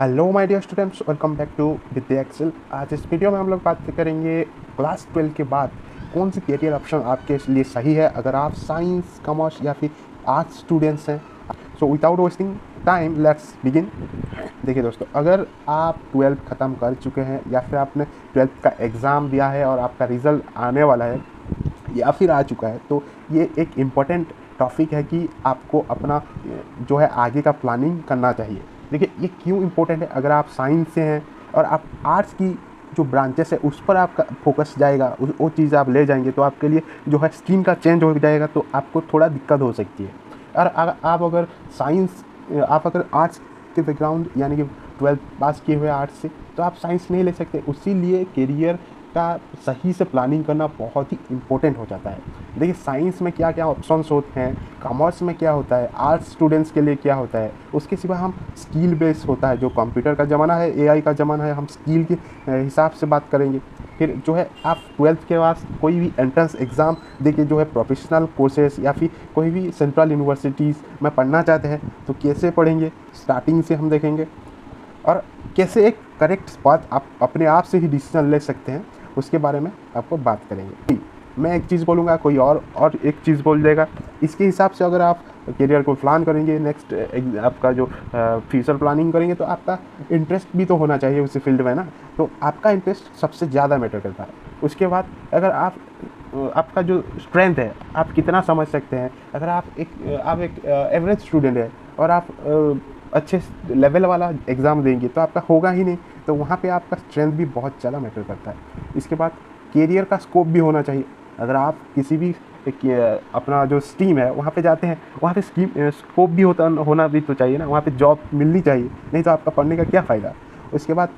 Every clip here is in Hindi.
Hello my dear students, welcome back to Vidya Excel. आज इस वीडियो में हम लोग बात करेंगे क्लास 12 के बाद कौन सी कैरियर ऑप्शन आपके लिए सही है अगर आप साइंस, कॉमर्स या फिर आर्ट्स स्टूडेंट्स हैं। So without wasting time let's begin. देखिए दोस्तों, अगर आप 12th ख़त्म कर चुके हैं या फिर आपने 12th का एग्ज़ाम दिया है और आपका रिज़ल्ट आने वाला है या फिर आ चुका है, तो ये एक इम्पॉर्टेंट टॉपिक है कि आपको अपना जो है आगे का प्लानिंग करना चाहिए। देखिए ये क्यों इम्पोर्टेंट है। अगर आप साइंस से हैं और आप आर्ट्स की जो ब्रांचेस है उस पर आपका फोकस जाएगा, वो चीज़ आप ले जाएंगे तो आपके लिए जो है स्ट्रीम का चेंज हो जाएगा, तो आपको थोड़ा दिक्कत हो सकती है। और आप अगर साइंस, आप अगर आर्ट्स के बैकग्राउंड यानी कि 12th पास किए हुए आर्ट्स से, तो आप साइंस नहीं ले सकते। उसीलिए करियर का सही से प्लानिंग करना बहुत ही इम्पोर्टेंट हो जाता है। देखिए साइंस में क्या क्या ऑप्शंस होते हैं, कॉमर्स में क्या होता है, आर्ट्स स्टूडेंट्स के लिए क्या होता है। उसके सिवा हम स्किल बेस होता है, जो कंप्यूटर का ज़माना है, एआई का ज़माना है, हम स्किल के हिसाब से बात करेंगे। फिर जो है आप 12th के बाद कोई भी एंट्रेंस एग्ज़ाम देके जो है प्रोफेशनल कोर्सेज या फिर कोई भी सेंट्रल यूनिवर्सिटीज़ में पढ़ना चाहते हैं तो कैसे पढ़ेंगे, स्टार्टिंग से हम देखेंगे। और कैसे एक करेक्ट पाथ आप अपने आप से ही डिसीजन ले सकते हैं, उसके बारे में आपको बात करेंगे। मैं एक चीज़ बोलूँगा, कोई और एक चीज़ बोल देगा। इसके हिसाब से अगर आप करियर को प्लान करेंगे, नेक्स्ट आपका जो फ्यूचर प्लानिंग करेंगे, तो आपका इंटरेस्ट भी तो होना चाहिए उसी फील्ड में ना। तो आपका इंटरेस्ट सबसे ज़्यादा मैटर करता है। उसके बाद अगर आपका जो स्ट्रेंथ है, आप कितना समझ सकते हैं। अगर आप एक एवरेज स्टूडेंट है और आप अच्छे लेवल वाला एग्ज़ाम देंगे तो आपका होगा ही नहीं। तो वहाँ पे आपका स्ट्रेंथ भी बहुत ज़्यादा मैटर करता है। इसके बाद करियर का स्कोप भी होना चाहिए। अगर आप किसी भी अपना जो स्ट्रीम है वहाँ पे जाते हैं, वहाँ पे स्कोप भी होना भी तो चाहिए ना, वहाँ पे जॉब मिलनी चाहिए, नहीं तो आपका पढ़ने का क्या फ़ायदा। उसके बाद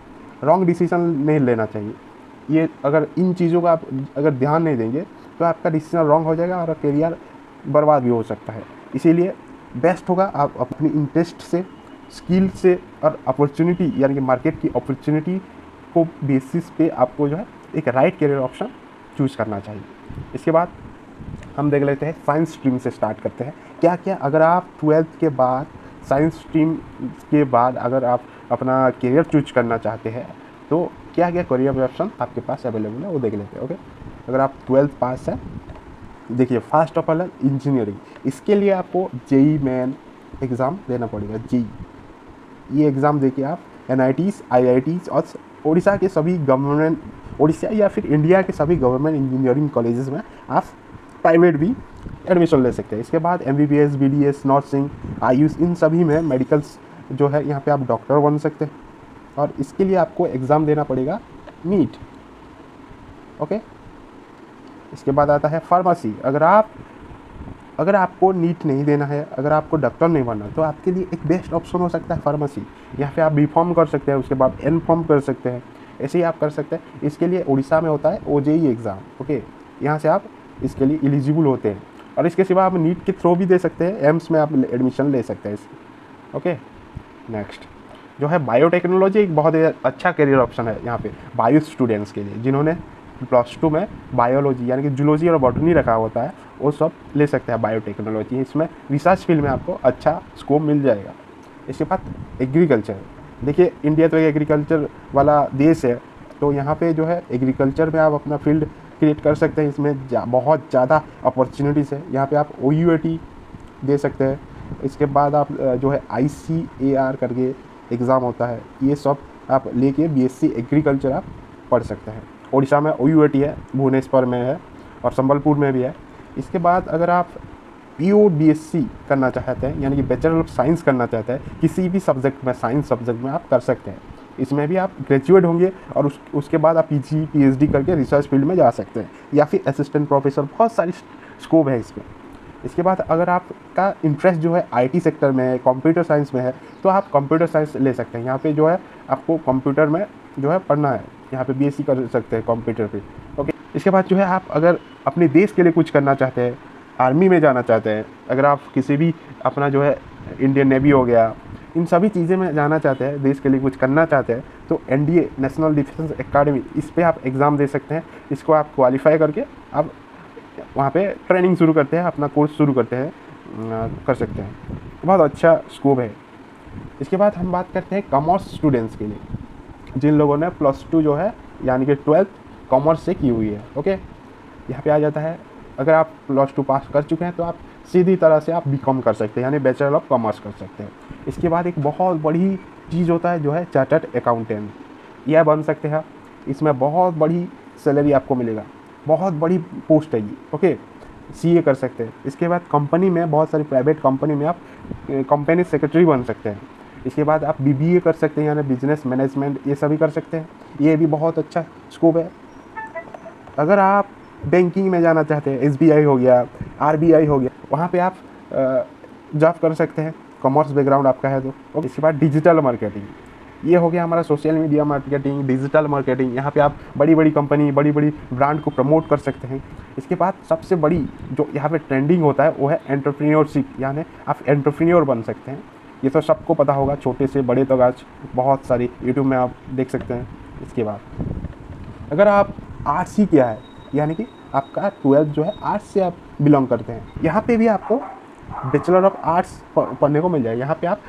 रॉन्ग डिसीजन नहीं लेना चाहिए। ये अगर इन चीज़ों का आप अगर ध्यान नहीं देंगे तो आपका डिसीजन रॉन्ग हो जाएगा और करियर बर्बाद भी हो सकता है। इसीलिए बेस्ट होगा आप अपनी इंटरेस्ट से, स्किल से और अपॉर्चुनिटी यानी कि मार्केट की अपॉर्चुनिटी को बेसिस पे आपको जो है एक राइट करियर ऑप्शन चूज़ करना चाहिए। इसके बाद हम देख लेते हैं साइंस स्ट्रीम से स्टार्ट करते हैं। क्या क्या अगर आप 12th के बाद साइंस स्ट्रीम के बाद अगर आप अपना करियर चूज करना चाहते हैं तो क्या क्या करियर ऑप्शन आपके पास अवेलेबल है वो देख लेते हैं। ओके, अगर आप 12th पास है, देखिए फर्स्ट ऑफ ऑल है इंजीनियरिंग। इसके लिए आपको जेई मेन एग्ज़ाम देना पड़ेगा। जेई ये एग्ज़ाम देके आप NITs, IITs और उड़ीसा के सभी गवर्नमेंट, उड़ीसा या फिर इंडिया के सभी गवर्नमेंट इंजीनियरिंग कॉलेजेस में आप प्राइवेट भी एडमिशन ले सकते हैं। इसके बाद MBBS, BDS, नर्सिंग, आयुष, इन सभी में मेडिकल्स जो है यहाँ पे आप डॉक्टर बन सकते हैं। और इसके लिए आपको एग्ज़ाम देना पड़ेगा नीट। ओके, इसके बाद आता है फार्मेसी। अगर आपको नीट नहीं देना है, अगर आपको डॉक्टर नहीं बनना, तो आपके लिए एक बेस्ट ऑप्शन हो सकता है फार्मेसी। यहाँ पे आप B.Pharm कर सकते हैं, उसके बाद M.Pharm कर सकते हैं, ऐसे ही आप कर सकते हैं। इसके लिए उड़ीसा में होता है OJEE एग्ज़ाम। ओके, यहाँ से आप इसके लिए एलिजिबल होते हैं। और इसके सिवा आप नीट के थ्रू भी दे सकते हैं, एम्स में आप एडमिशन ले सकते हैं इसकी। ओके, नेक्स्ट जो है बायोटेक्नोलॉजी, एक बहुत ही अच्छा करियर ऑप्शन है यहाँ पे बायो स्टूडेंट्स के लिए, जिन्होंने +2 में बायोलॉजी यानी कि जूलॉजी और बॉटनी रखा होता है, वो सब ले सकते हैं बायोटेक्नोलॉजी। इसमें रिसर्च फील्ड में आपको अच्छा स्कोप मिल जाएगा। इसके बाद एग्रीकल्चर। देखिए इंडिया तो एक एग्रीकल्चर वाला देश है, तो यहाँ पे जो है एग्रीकल्चर में आप अपना फील्ड क्रिएट कर सकते हैं। इसमें बहुत ज़्यादा अपॉर्चुनिटीज़ है। यहाँ पे आप OUAT दे सकते हैं। इसके बाद आप जो है ICAR करके एग्ज़ाम होता है, ये सब आप लेके BSc एग्रीकल्चर आप पढ़ सकते हैं। उड़ीसा में OUAT है, भुवनेश्वर में है और संबलपुर में भी है। इसके बाद अगर आप POBSc करना चाहते हैं यानी कि बैचलर ऑफ साइंस करना चाहते हैं किसी भी सब्जेक्ट में, साइंस सब्जेक्ट में आप कर सकते हैं। इसमें भी आप ग्रेजुएट होंगे और उसके बाद आप PG PhD करके रिसर्च फील्ड में जा सकते हैं, या फिर असिस्टेंट प्रोफेसर, बहुत सारी स्कोप है इसमें। इसके बाद अगर आपका इंटरेस्ट जो है IT सेक्टर में है, कंप्यूटर साइंस में है, तो आप कंप्यूटर साइंस ले सकते हैं। यहाँ पे जो है आपको कंप्यूटर में जो है पढ़ना है, यहाँ पे BSc कर सकते हैं कंप्यूटर पे। ओके, इसके बाद जो है आप अगर अपने देश के लिए कुछ करना चाहते हैं, आर्मी में जाना चाहते हैं, अगर आप किसी भी अपना जो है इंडियन नेवी हो गया, इन सभी चीज़ें में जाना चाहते हैं, देश के लिए कुछ करना चाहते हैं, तो NDA नेशनल डिफेंस एकेडमी, इस पर आप एग्ज़ाम दे सकते हैं। इसको आप क्वालिफाई करके आप वहाँ पे ट्रेनिंग शुरू करते हैं, अपना कोर्स शुरू करते हैं, कर सकते हैं। बहुत अच्छा स्कोप है। इसके बाद हम बात करते हैं कॉमर्स स्टूडेंट्स के लिए, जिन लोगों ने +2 जो है यानी कि 12th कॉमर्स से की हुई है। ओके, यहाँ पे आ जाता है, अगर आप +2 पास कर चुके हैं तो आप सीधी तरह से आप बीकॉम कर सकते हैं, यानी बैचलर ऑफ कॉमर्स कर सकते हैं। इसके बाद एक बहुत बड़ी चीज़ होता है जो है चार्टर्ड अकाउंटेंट, यह बन सकते हैं। इसमें बहुत बड़ी सैलरी आपको मिलेगा, बहुत बड़ी पोस्ट है ये। ओके, सीए कर सकते हैं। इसके बाद कंपनी में, बहुत सारी प्राइवेट कंपनी में आप कंपनी सेक्रेटरी बन सकते हैं। इसके बाद आप बीबीए कर सकते हैं, यानी बिजनेस मैनेजमेंट, ये सभी कर सकते हैं। ये भी बहुत अच्छा स्कोप है। अगर आप बैंकिंग में जाना चाहते हैं, एसबीआई हो गया, आरबीआई हो गया, वहाँ पे आप जॉब कर सकते हैं, कॉमर्स बैकग्राउंड आपका है तो। और इसके बाद डिजिटल मार्केटिंग, ये हो गया हमारा social media marketing, digital marketing. यहाँ पे आप बड़ी बड़ी कंपनी, बड़ी बड़ी ब्रांड को प्रमोट कर सकते हैं। इसके बाद सबसे बड़ी जो यहाँ पे ट्रेंडिंग होता है वो है एंटरप्रेन्योरशिप, यानी आप एंटरप्रेन्योर बन सकते हैं। ये तो सबको पता होगा, छोटे से बड़े तक आज बहुत सारी यूट्यूब में आप देख सकते हैं। इसके बाद अगर आप आर्ट्स ही किया है, यानी कि आपका 12th जो है आर्ट्स से आप बिलोंग करते हैं, यहाँ पे भी आपको बैचलर ऑफ आर्ट्स पढ़ने को मिल जाएगा। यहाँ पे आप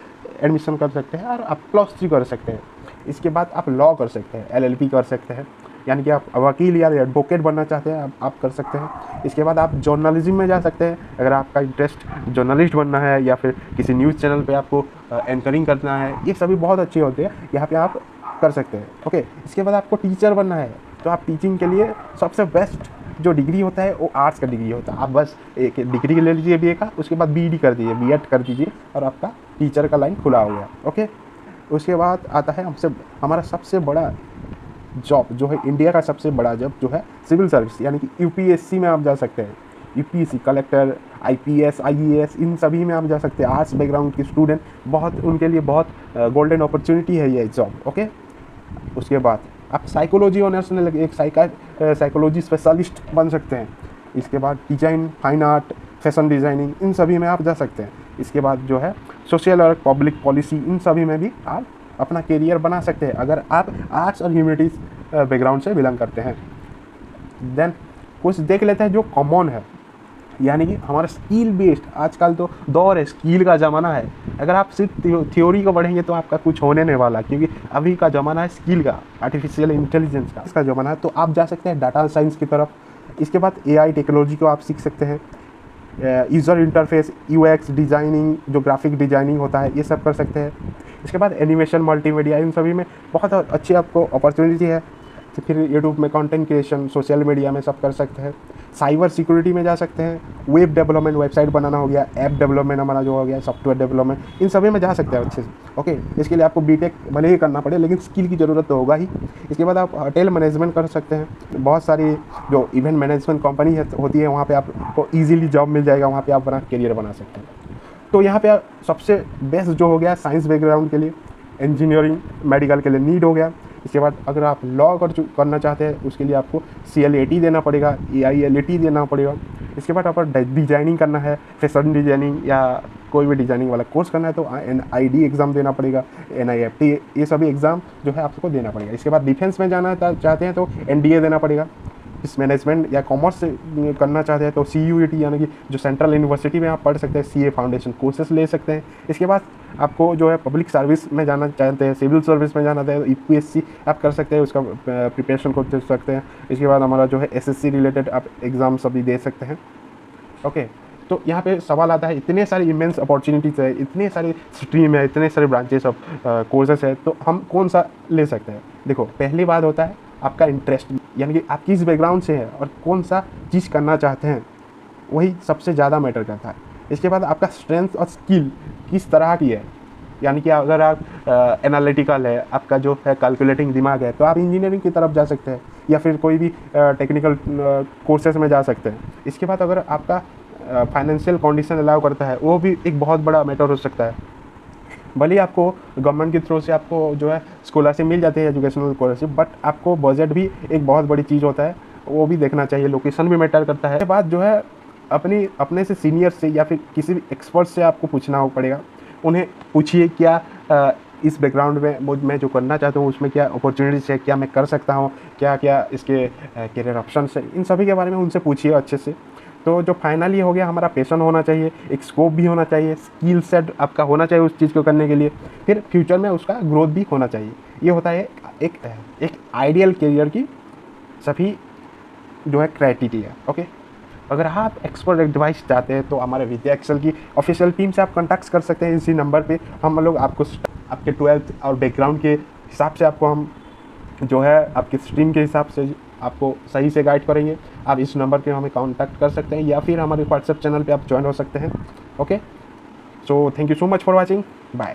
एडमिशन कर सकते हैं और आप +3 कर सकते हैं। इसके बाद आप लॉ कर सकते हैं, LLB कर सकते हैं, यानी कि आप वकील या एडवोकेट बनना चाहते हैं, आप कर सकते हैं। इसके बाद आप जर्नलिज्म में जा सकते हैं, अगर आपका इंटरेस्ट जर्नलिस्ट बनना है या फिर किसी न्यूज़ चैनल पे आपको एंकरिंग करना है, ये सभी बहुत अच्छे होते हैं, यहाँ पे आप कर सकते हैं। ओके, इसके बाद आपको टीचर बनना है तो आप टीचिंग के लिए सबसे बेस्ट जो डिग्री होता है वो आर्ट्स का डिग्री होता है। आप बस एक डिग्री ले लीजिए बीए का, उसके बाद बीईडी कर दीजिए, बीएड कर दीजिए और आपका टीचर का लाइन खुला हो गया। ओके, उसके बाद आता है हमारा सबसे बड़ा जॉब जो है, इंडिया का सबसे बड़ा जॉब जो है सिविल सर्विस, यानी कि यूपीएससी में आप जा सकते हैं। यूपीएससी, कलेक्टर, आईपीएस, आईएएस, इन सभी में आप जा सकते हैं। आर्ट्स बैकग्राउंड के स्टूडेंट, बहुत उनके लिए बहुत गोल्डन अपॉर्चुनिटी है ये जॉब। ओके, उसके बाद आप साइकोलॉजी ऑनर्स में लगे एक साइकोलॉजी स्पेशलिस्ट बन सकते हैं। इसके बाद design, fine art, fashion designing, इन सभी में आप जा सकते हैं। इसके बाद जो है सोशल और पब्लिक पॉलिसी, इन सभी में भी आप अपना करियर बना सकते हैं अगर आप आर्ट्स और ह्यूमैनिटीज़ बैकग्राउंड से बिलोंग करते हैं। देन कुछ देख लेते हैं जो कॉमन है, यानी कि हमारा स्किल बेस्ड। आजकल तो दौर है, स्किल का ज़माना है। अगर आप सिर्फ थ्योरी को पढ़ेंगे तो आपका कुछ होने नहीं वाला, क्योंकि अभी का ज़माना है स्किल का, आर्टिफिशियल इंटेलिजेंस का, इसका ज़माना है। तो आप जा सकते हैं डाटा साइंस की तरफ। इसके बाद एआई टेक्नोलॉजी को आप सीख सकते हैं। यूज़र इंटरफेस, यूएक्स डिज़ाइनिंग, जो ग्राफिक डिज़ाइनिंग होता है, ये सब कर सकते हैं। इसके बाद एनिमेशन, मल्टीमीडिया, इन सभी में बहुत अच्छी आपको अपॉर्चुनिटी है। तो फिर यूट्यूब में कंटेंट क्रिएशन, सोशल मीडिया में सब कर सकते हैं। साइबर सिक्योरिटी में जा सकते हैं। वेब डेवलपमेंट, वेबसाइट बनाना हो गया, ऐप डेवलपमेंट हमारा जो हो गया, सॉफ्टवेयर डेवलपमेंट, इन सभी में जा सकते हैं अच्छे से। ओके, इसके लिए आपको बीटेक भले ही करना पड़े, लेकिन स्किल की ज़रूरत तो होगा ही। इसके बाद आप होटल मैनेजमेंट कर सकते हैं। बहुत सारी जो इवेंट मैनेजमेंट कंपनी होती है, वहाँ पर आपको ईजिली जॉब मिल जाएगा, वहाँ पर आप अपना करियर बना सकते हैं। तो यहाँ पे सबसे बेस्ट जो हो गया साइंस बैकग्राउंड के लिए, इंजीनियरिंग, मेडिकल के लिए नीट हो गया। इसके बाद अगर आप लॉ करना चाहते हैं, उसके लिए आपको CLAT देना पड़ेगा, AILAT देना पड़ेगा। इसके बाद आप डिज़ाइनिंग करना है, फैशन डिज़ाइनिंग या कोई भी डिज़ाइनिंग वाला कोर्स करना है तो NID एग्ज़ाम देना पड़ेगा, NIFT, ये सभी एग्ज़ाम जो है आपको देना पड़ेगा। इसके बाद डिफेंस में जाना चाहते हैं तो NDA देना पड़ेगा। इस मैनेजमेंट या कॉमर्स से करना चाहते हैं तो CUET, यानी कि जो सेंट्रल यूनिवर्सिटी में आप पढ़ सकते हैं, CA फाउंडेशन कोर्सेस ले सकते हैं। इसके बाद आपको जो है पब्लिक सर्विस में जाना चाहते हैं, सिविल सर्विस में जाना चाहते हैं, UPSC आप कर सकते हैं, उसका प्रिपरेशन कर सकते हैं। इसके बाद हमारा जो है SSC रिलेटेड आप एग्ज़ाम सभी दे सकते हैं। ओके, तो यहाँ पे सवाल आता है, इतने सारे इमेंस अपॉर्चुनिटीज़ है, इतने सारे स्ट्रीम है, इतने सारे ब्रांचेस ऑफ कोर्सेस है, तो हम कौन सा ले सकते हैं? देखो, पहली बात होता है आपका इंटरेस्ट, यानी कि आप किस बैकग्राउंड से हैं और कौन सा चीज़ करना चाहते हैं, वही सबसे ज़्यादा मैटर करता है। इसके बाद आपका स्ट्रेंथ और स्किल किस तरह की है, यानी कि अगर आप एनालिटिकल है, आपका जो है कैलकुलेटिंग दिमाग है, तो आप इंजीनियरिंग की तरफ जा सकते हैं या फिर कोई भी टेक्निकल कोर्सेज में जा सकते हैं। इसके बाद अगर आपका फाइनेंशियल कंडीशन अलाउ करता है, वो भी एक बहुत बड़ा मैटर हो सकता है। भले आपको गवर्नमेंट के थ्रू से आपको जो है स्कॉलरशिप मिल जाती है, एजुकेशनल स्कॉलरशिप, बट आपको बजट भी एक बहुत बड़ी चीज़ होता है, वो भी देखना चाहिए। लोकेशन भी मैटर करता है। इसके बाद जो है अपने से सीनियर से या फिर किसी भी एक्सपर्ट से आपको पूछना पड़ेगा। उन्हें पूछिए क्या इस बैकग्राउंड में मैं जो करना चाहता हूँ उसमें क्या अपॉर्चुनिटीज़ है, क्या मैं कर सकता हूँ, क्या क्या इसके करियर ऑप्शन है, इन सभी के बारे में उनसे पूछिए अच्छे से। तो जो फाइनली हो गया, हमारा पैशन होना चाहिए, एक स्कोप भी होना चाहिए, स्किल सेट आपका होना चाहिए उस चीज़ को करने के लिए, फिर फ्यूचर में उसका ग्रोथ भी होना चाहिए। ये होता है एक आइडियल करियर की सभी जो है क्राइटेरिया। ओके, अगर आप एक्सपर्ट एडवाइस चाहते हैं तो हमारे विद्या एक्सेल की ऑफिशियल टीम से आप कॉन्टैक्ट कर सकते हैं इसी नंबर पे। हम लोग आपको आपके 12th और बैकग्राउंड के हिसाब से आपको हम जो है आपकी स्ट्रीम के हिसाब से आपको सही से गाइड करेंगे। आप इस नंबर पे हमें कांटेक्ट कर सकते हैं या फिर हमारे व्हाट्सएप चैनल पे आप ज्वाइन हो सकते हैं। Okay, so thank you so much for watching, bye.